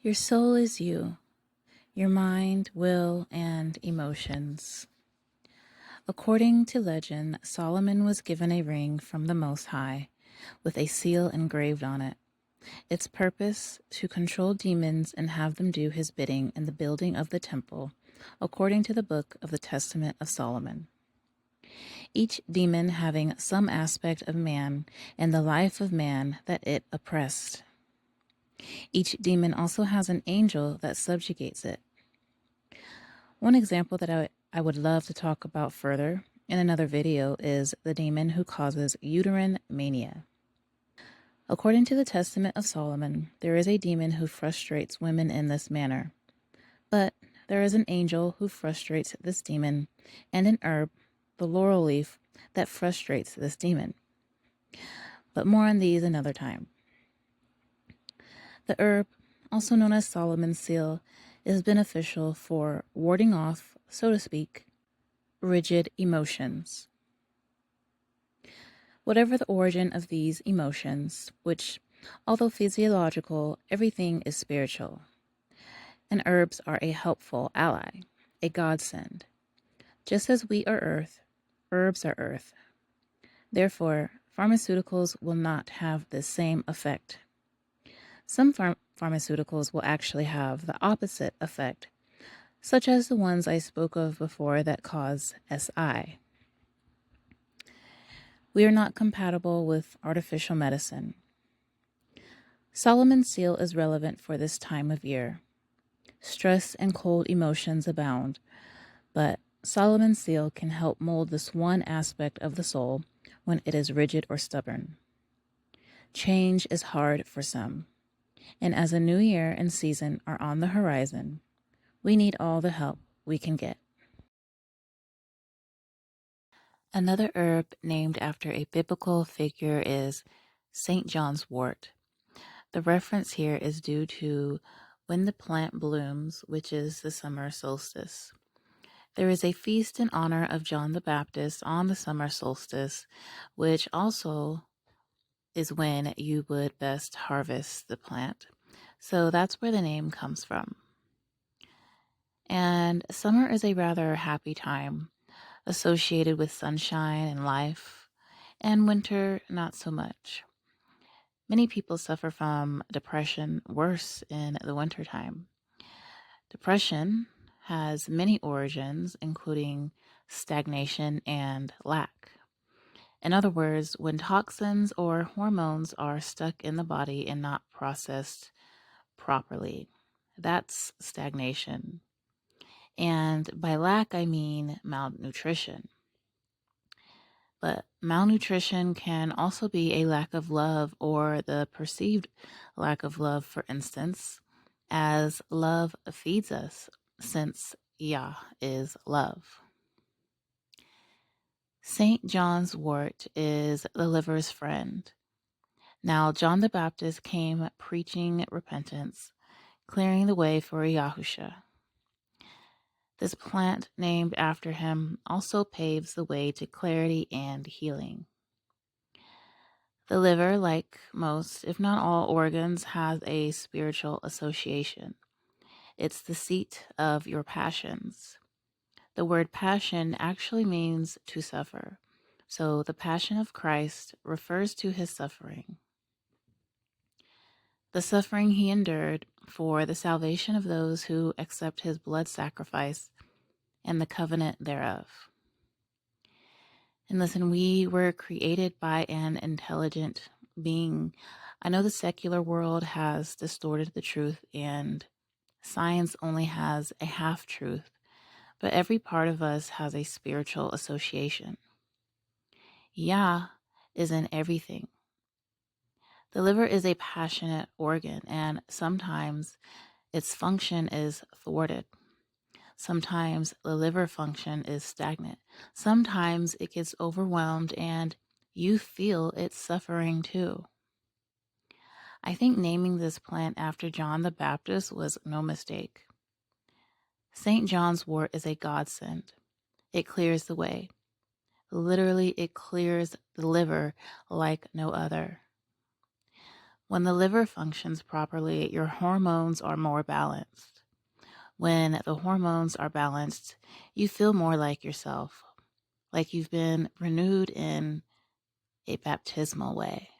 Your soul is you, your mind, will, and emotions. According to legend, Solomon was given a ring from the Most High with a seal engraved on it. Its purpose, to control demons and have them do his bidding in the building of the temple, according to the book of the Testament of Solomon. Each demon having some aspect of man and the life of man that it oppressed. Each demon also has an angel that subjugates it. One example that I would love to talk about further in another video is the demon who causes uterine mania. According to the Testament of Solomon, there is a demon who frustrates women in this manner. But there is an angel who frustrates this demon, and an herb, the laurel leaf, that frustrates this demon. But more on these another time. The herb, also known as Solomon's seal, is beneficial for warding off, so to speak, rigid emotions. Whatever the origin of these emotions, which, although physiological, everything is spiritual, and herbs are a helpful ally, a godsend. Just as we are earth, herbs are earth. Therefore, pharmaceuticals will not have the same effect. Some pharmaceuticals will actually have the opposite effect, such as the ones I spoke of before that cause SI. We are not compatible with artificial medicine. Solomon's seal is relevant for this time of year. Stress and cold emotions abound, but Solomon's seal can help mold this one aspect of the soul when it is rigid or stubborn. Change is hard for some, and as a new year and season are on the horizon, we need all the help we can get. Another herb named after a biblical figure is St. John's wort. The reference here is due to when the plant blooms, which is the summer solstice. There is a feast in honor of John the Baptist on the summer solstice, which also is when you would best harvest the plant. So that's where the name comes from. And summer is a rather happy time, associated with sunshine and life, and winter not so much. Many people suffer from depression worse in the wintertime. Depression has many origins, including stagnation and lack. In other words, when toxins or hormones are stuck in the body and not processed properly, that's stagnation. And by lack, I mean malnutrition. But malnutrition can also be a lack of love or the perceived lack of love, for instance, as love feeds us, since Yah is love. St. John's wort is the liver's friend. Now, John the Baptist came preaching repentance, clearing the way for Yahusha. This plant named after him also paves the way to clarity and healing. The liver, like most, if not all organs, has a spiritual association. It's the seat of your passions. The word passion actually means to suffer. So the passion of Christ refers to his suffering. The suffering he endured for the salvation of those who accept his blood sacrifice and the covenant thereof. And listen, we were created by an intelligent being. I know the secular world has distorted the truth and science only has a half truth, but every part of us has a spiritual association. Yah is in everything. The liver is a passionate organ, and sometimes its function is thwarted. Sometimes the liver function is stagnant. Sometimes it gets overwhelmed and you feel it's suffering too. I think naming this plant after John the Baptist was no mistake. St. John's wort is a godsend. It clears the way. Literally, it clears the liver like no other. When the liver functions properly, your hormones are more balanced. When the hormones are balanced, you feel more like yourself, like you've been renewed in a baptismal way.